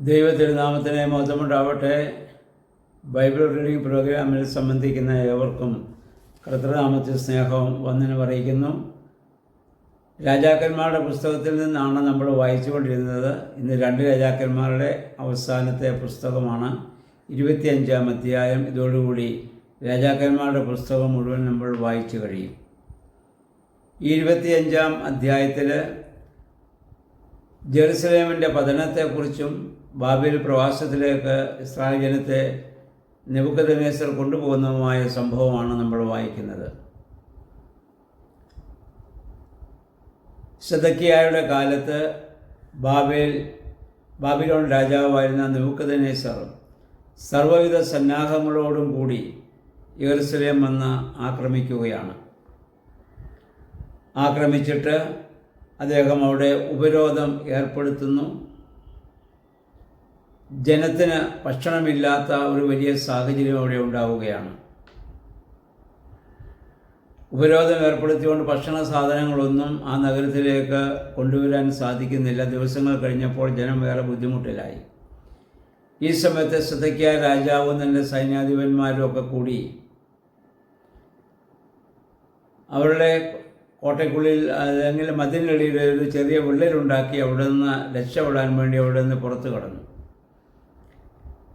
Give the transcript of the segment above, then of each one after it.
ദൈവതിരുനാമത്തിന് മഹത്വമുണ്ടാവട്ടെ. Bible reading പ്രോഗ്രാമിൽ സംബന്ധിക്കുന്ന ഏവർക്കും കർത്തൃനാമത്തിൽ സ്നേഹവും വന്ദനം അറിയിക്കുന്നു. രാജാക്കന്മാരുടെ പുസ്തകത്തിൽ നിന്നാണ് നമ്മൾ വായിച്ചുകൊണ്ടിരുന്നത്. ഇന്ന് 2 രാജാക്കന്മാരുടെ അവസാനത്തെ പുസ്തകമാണ്, 25-ാം അധ്യായം. ഇതോടുകൂടി രാജാക്കന്മാരുടെ പുസ്തകം മുഴുവൻ നമ്മൾ വായിച്ചു കഴിയും. ഈ 25-ാം അധ്യായത്തിൽ ജെറുസലേമിൻ്റെ പതനത്തെക്കുറിച്ചും ബാബേൽ പ്രവാസത്തിലേക്ക് ഇസ്രായേൽ ജനത്തെ നെബൂഖദ്നേസർ കൊണ്ടുപോകുന്നതുമായ സംഭവമാണ് നമ്മൾ വായിക്കുന്നത്. സിദെക്കീയായുടെ കാലത്ത് ബാബിലോൺ രാജാവായിരുന്ന നെബൂഖദ്നേസർ സർവ്വവിധ സന്നാഹങ്ങളോടും കൂടി യെരുശലേം വന്ന് ആക്രമിക്കുകയാണ്. ആക്രമിച്ചിട്ട് അദ്ദേഹം അവിടെ ഉപരോധം ഏർപ്പെടുത്തുന്നു. ജനത്തിന് ഭക്ഷണമില്ലാത്ത ഒരു വലിയ സാഹചര്യം അവിടെ ഉണ്ടാവുകയാണ്. ഉപരോധം ഏർപ്പെടുത്തിക്കൊണ്ട് ഭക്ഷണ സാധനങ്ങളൊന്നും ആ നഗരത്തിലേക്ക് കൊണ്ടുവരാൻ സാധിക്കുന്നില്ല. ദിവസങ്ങൾ കഴിഞ്ഞപ്പോൾ ജനം വേറെ ബുദ്ധിമുട്ടിലായി. ഈ സമയത്ത് സിദെക്കീയ രാജാവും തൻ്റെ സൈന്യാധിപന്മാരും ഒക്കെ കൂടി അവരുടെ കോട്ടയ്ക്കുള്ളിൽ അല്ലെങ്കിൽ മതിലിനടിയിൽ ഒരു ചെറിയ വിള്ളലുണ്ടാക്കി അവിടെ നിന്ന് രക്ഷപ്പെടാൻ വേണ്ടി അവിടെ നിന്ന് പുറത്തു കടന്നു.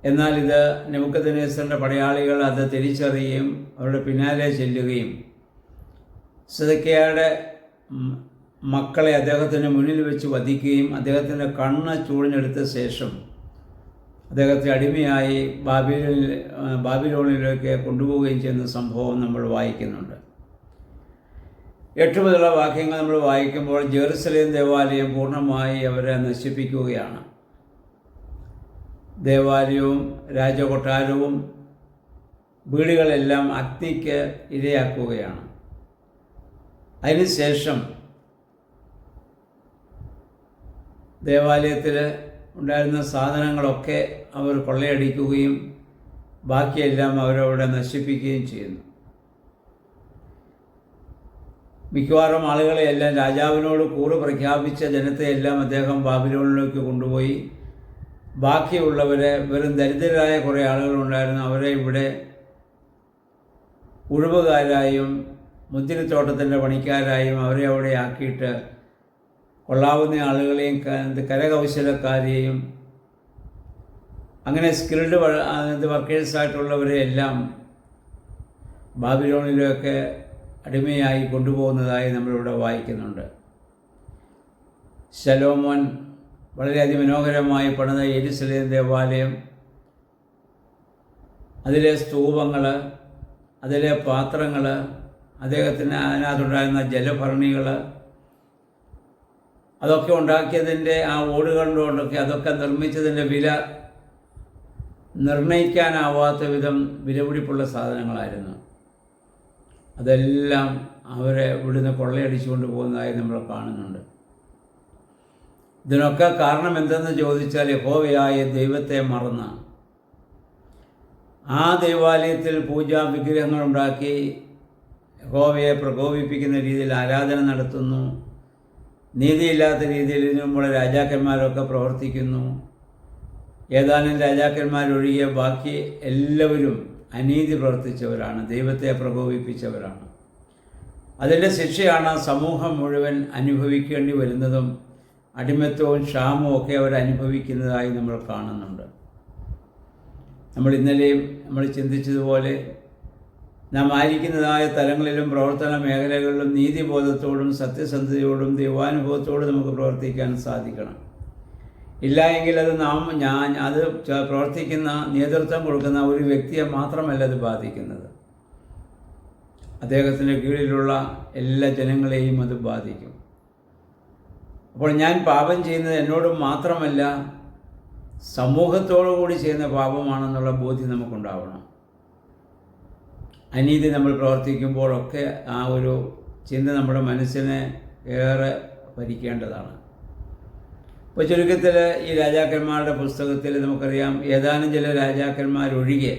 എന്നാൽ ഇത് നെബൂഖദ്നേസറിൻ്റെ പടയാളികൾ അത് തിരിച്ചറിയുകയും അവരുടെ പിന്നാലെ ചെല്ലുകയും സിദെക്കീയയുടെ മക്കളെ അദ്ദേഹത്തിൻ്റെ മുന്നിൽ വെച്ച് വധിക്കുകയും അദ്ദേഹത്തിൻ്റെ കണ്ണ് ചൂടിനെടുത്ത ശേഷം അദ്ദേഹത്തെ അടിമയായി ബാബിലോണിലേക്ക് കൊണ്ടുപോവുകയും ചെയ്യുന്ന സംഭവം നമ്മൾ വായിക്കുന്നുണ്ട്. 8 മുതലുള്ള വാക്യങ്ങൾ നമ്മൾ വായിക്കുമ്പോൾ ജെറുസലേം ദേവാലയം പൂർണ്ണമായി അവരെ നശിപ്പിക്കുകയാണ്. ദേവാലയവും രാജകൊട്ടാരവും വീടുകളെല്ലാം അഗ്നിക്ക് ഇരയാക്കുകയാണ്. അതിനുശേഷം ദേവാലയത്തിൽ ഉണ്ടായിരുന്ന സാധനങ്ങളൊക്കെ അവർ കൊള്ളയടിക്കുകയും ബാക്കിയെല്ലാം അവരവിടെ നശിപ്പിക്കുകയും ചെയ്യുന്നു. മിക്കവാറും ആളുകളെയെല്ലാം രാജാവിനോട് കൂറ് പ്രഖ്യാപിച്ച ജനത്തെയെല്ലാം അദ്ദേഹം ബാബിലോണിലേക്ക് കൊണ്ടുപോയി. ബാക്കിയുള്ളവരെ, വെറും ദരിദ്രരായ കുറേ ആളുകളുണ്ടായിരുന്നു, അവരെ ഇവിടെ ഉഴുവുകാരായും മുന്തിരിത്തോട്ടത്തിൻ്റെ പണിക്കാരായും അവരെ അവിടെ ആക്കിയിട്ട് കൊള്ളാവുന്ന ആളുകളെയും കരകൗശലക്കാരെയും അങ്ങനെ സ്കിൽഡ് വർക്കേഴ്സായിട്ടുള്ളവരെയെല്ലാം ബാബിലോണിലേക്ക് അടിമയായി കൊണ്ടുപോകുന്നതായി നമ്മളിവിടെ വായിക്കുന്നുണ്ട്. ശലോമോൻ വളരെ അതിമനോഹരമായി പണിത യെരുശലേം ദേവാലയം, അതിലെ സ്തൂപങ്ങൾ, അതിലെ പാത്രങ്ങൾ, അദ്ദേഹത്തിന് അതിനകത്തുണ്ടായിരുന്ന ജലഭരണികൾ, അതൊക്കെ ഉണ്ടാക്കിയതിൻ്റെ ആ ഓടുകൊണ്ടൊക്കെ അതൊക്കെ നിർമ്മിച്ചതിൻ്റെ വില നിർണ്ണയിക്കാനാവാത്ത വിധം വിലപിടിപ്പുള്ള സാധനങ്ങളായിരുന്നു. അതെല്ലാം അവരെ ഇവിടുന്ന് കൊള്ളയടിച്ചു കൊണ്ടുപോകുന്നതായി നമ്മൾ കാണുന്നുണ്ട്. ഇതിനൊക്കെ കാരണം എന്തെന്ന് ചോദിച്ചാൽ യഹോവയായ ദൈവത്തെ മറന്ന് ആ ദൈവാലയത്തിൽ പൂജാ വിഗ്രഹങ്ങളുണ്ടാക്കി യഹോവയെ പ്രകോപിപ്പിക്കുന്ന രീതിയിൽ ആരാധന നടത്തുന്നു. നീതിയില്ലാത്ത രീതിയിൽ ഇതിനുമുള്ള രാജാക്കന്മാരൊക്കെ പ്രവർത്തിക്കുന്നു. ഏതാനും രാജാക്കന്മാരൊഴികെ ബാക്കി എല്ലാവരും അനീതി പ്രവർത്തിച്ചവരാണ്, ദൈവത്തെ പ്രകോപിപ്പിച്ചവരാണ്. അതിൻ്റെ ശിക്ഷയാണ് സമൂഹം മുഴുവൻ അനുഭവിക്കേണ്ടി വരുന്നതും അടിമത്വവും ക്ഷാമവും ഒക്കെ അവർ അനുഭവിക്കുന്നതായി നമ്മൾ കാണുന്നുണ്ട്. നമ്മൾ ഇന്നലെയും നമ്മൾ ചിന്തിച്ചതുപോലെ നാം ആയിരിക്കുന്നതായ തലങ്ങളിലും പ്രവർത്തന മേഖലകളിലും നീതിബോധത്തോടും സത്യസന്ധതയോടും ദൈവാനുഭവത്തോടും നമുക്ക് പ്രവർത്തിക്കാൻ സാധിക്കണം. ഇല്ല എങ്കിൽ അത് പ്രവർത്തിക്കുന്ന നേതൃത്വം കൊടുക്കുന്ന ഒരു വ്യക്തിയെ മാത്രമല്ല അത് ബാധിക്കുന്നത്, അദ്ദേഹത്തിൻ്റെ കീഴിലുള്ള എല്ലാ ജനങ്ങളെയും അത് ബാധിക്കും. അപ്പോൾ ഞാൻ പാപം ചെയ്യുന്നത് എന്നോട് മാത്രമല്ല സമൂഹത്തോടു കൂടി ചെയ്യുന്ന പാപമാണെന്നുള്ള ബോധ്യം നമുക്കുണ്ടാവണം. അനീതി നമ്മൾ പ്രവർത്തിക്കുമ്പോഴൊക്കെ ആ ഒരു ചിന്ത നമ്മുടെ മനസ്സിനെ ഏറെ ഭരിക്കേണ്ടതാണ്. ഇപ്പോൾ ചുരുക്കത്തിൽ ഈ രാജാക്കന്മാരുടെ പുസ്തകത്തിൽ നമുക്കറിയാം, ഏതാനും ചില രാജാക്കന്മാരൊഴികെ,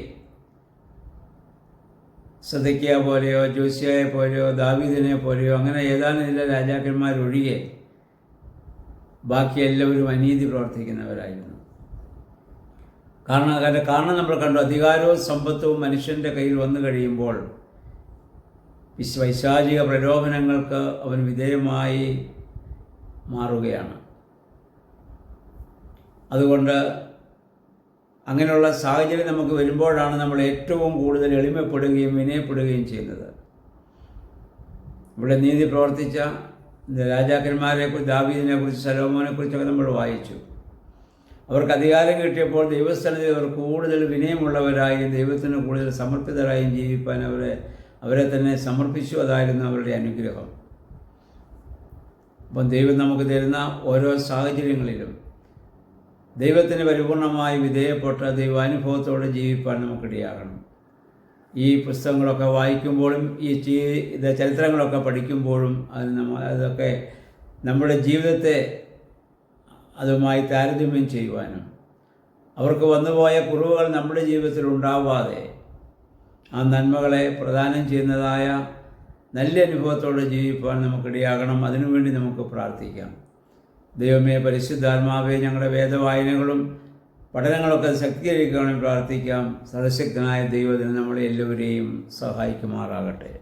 സിദെക്കീയ പോലെയോ ജോസിയായെ പോലെയോ ദാവീദിനെ പോലെയോ അങ്ങനെ ഏതാനും ചില രാജാക്കന്മാരൊഴികെ ബാക്കി എല്ലാവരും അനീതി പ്രവർത്തിക്കുന്നവരായിരുന്നു. കാരണം നമ്മൾ കണ്ടു, അധികാരവും സമ്പത്തും മനുഷ്യൻ്റെ കയ്യിൽ വന്നു കഴിയുമ്പോൾ വൈശാചിക പ്രലോഭനങ്ങൾക്ക് അവൻ വിധേയമായി മാറുകയാണ്. അതുകൊണ്ട് അങ്ങനെയുള്ള സാഹചര്യം നമുക്ക് വരുമ്പോഴാണ് നമ്മൾ ഏറ്റവും കൂടുതൽ എളിമപ്പെടുകയും വിനയപ്പെടുകയും ചെയ്യുന്നത്. ഇവിടെ നീതി പ്രവർത്തിച്ച രാജാക്കന്മാരെക്കുറിച്ച്, ദാവീദിനെക്കുറിച്ച്, സലോമോനെക്കുറിച്ചൊക്കെ നമ്മൾ വായിച്ചു. അവർക്ക് അധികാരം കിട്ടിയപ്പോൾ ദൈവസ്ഥലത്തിൽ അവർ കൂടുതൽ വിനയമുള്ളവരായും ദൈവത്തിന് കൂടുതൽ സമർപ്പിതരായും ജീവിപ്പാൻ അവരെ തന്നെ സമർപ്പിച്ചു. അതായിരുന്നു അവരുടെ അനുഗ്രഹം. അപ്പം ദൈവം നമുക്ക് തരുന്ന ഓരോ സാഹചര്യങ്ങളിലും ദൈവത്തിന് പരിപൂർണമായി വിധേയപ്പെട്ട ദൈവാനുഭവത്തോടെ ജീവിപ്പാൻ നമുക്കിടയാകണം. ഈ പുസ്തകങ്ങളൊക്കെ വായിക്കുമ്പോഴും ഈ ചരിത്രങ്ങളൊക്കെ പഠിക്കുമ്പോഴും അതൊക്കെ നമ്മുടെ ജീവിതത്തെ അതുമായി താരതമ്യം ചെയ്യുവാനും അവർക്ക് വന്നുപോയ കുറവുകൾ നമ്മുടെ ജീവിതത്തിൽ ഉണ്ടാവാതെ ആ നന്മകളെ പ്രദാനം ചെയ്യുന്നതായ നല്ല അനുഭവത്തോടെ ജീവിപ്പാൻ നമുക്കിടയാകണം. അതിനുവേണ്ടി നമുക്ക് പ്രാർത്ഥിക്കാം. ദൈവമേ, പരിശുദ്ധാത്മാവേ, ഞങ്ങളുടെ വേദവായനകളും പഠനങ്ങളൊക്കെ ശക്തീകരിക്കണമെന്ന് പ്രാർത്ഥിക്കാം. സർവശക്തനായ ദൈവത്തിന് നമ്മളെ എല്ലാവരെയും സഹായിക്കുമാറാകട്ടെ.